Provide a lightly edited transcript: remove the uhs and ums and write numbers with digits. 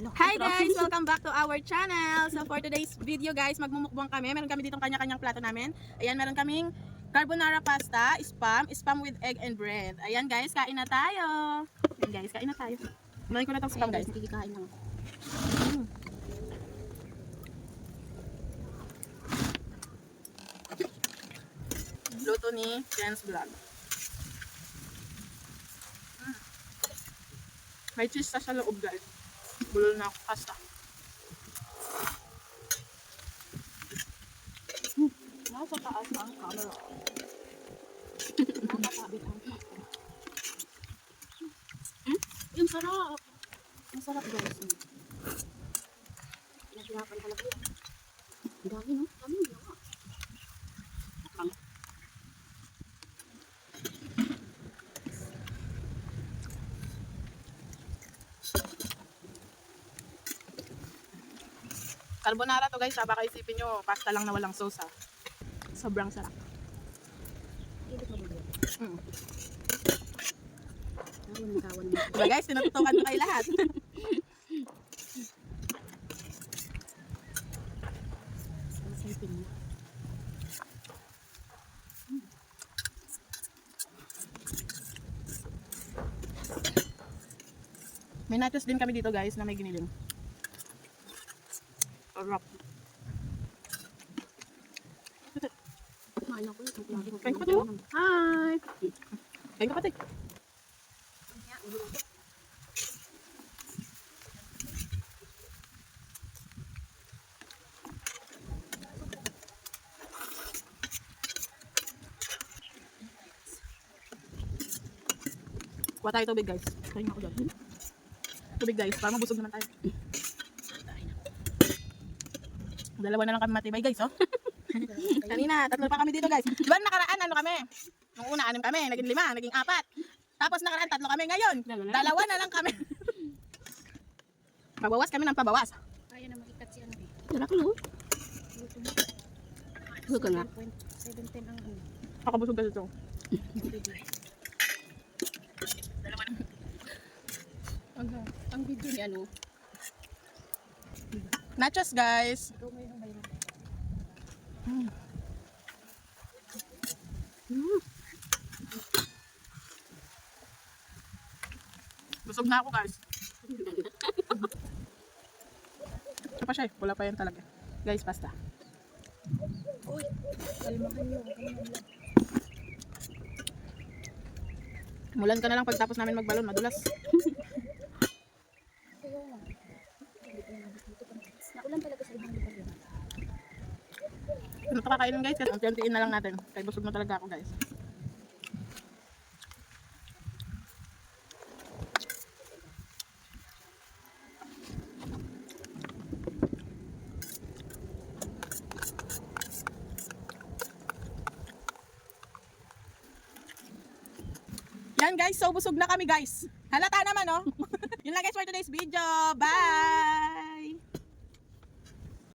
Hi guys! Welcome back to our channel. So for today's video guys, magmumukbang kami. Meron kami ditong kanya-kanyang plato namin. Ayan, meron kaming carbonara pasta, spam with egg and bread. Ayan guys, kain na tayo. Ayan guys, kain na tayo. Unahin ko na itong spam guys. Kikikain lang. Luto ni Jen's Vlog. May cheese sa loob guys. Bulol na pasta. Nasa taas ang camera. Nakakabit ang camera. Yung sarap. Ang sarap guys. Pinaghirapan talaga yan. Ang dami no? Dami yung lawa. Nakang. Carbonara to guys, baka isipin nyo pasta lang na walang sauce ha. Sobrang sarap. Ilit mo ba? Ayun, nakawan mo. Diba guys, tinututukan ko kayo lahat. Masipin mo. May nachos din kami dito guys na may giniling. Sarap. Kumain ako yung lagi mo. Kain ka pati mo? Hi! Kain ka pati. Kuha tayo tubig guys. Kain ako dyan. Tubig guys, para mabusog naman tayo. Dalawa na lang kami matibay guys, oh. Kanina, tatlo pa kami dito guys. Diba nakaraan, ano kami? Nung una, 6 kami, naging 5, naging 4. Tapos nakaraan, 3 kami ngayon. Dalawa na lang kami. Pabawas kami ng pabawas. Kaya na makikat si ano eh. Wala ko, no? Huwag ka nga. 710 ang ano. Pakabusog kasi ito. Ang video ni ano. Nachos guys. Ito may yung bayro. Busog na ako guys. Ito pa siya eh. Wala pa yan talaga. Guys, pasta. Uy, kalmahan nyo. Mulan ka na lang pagtapos namin magbalon. Madulas. Naulan talaga sa ibang lugar yun. Ano ito kakainin guys? Kasi unti-untiin na lang natin. Kaya busog na talaga ako guys. Yan guys, so busog na kami guys. Halata naman oh. Yun lang guys for today's video. Bye!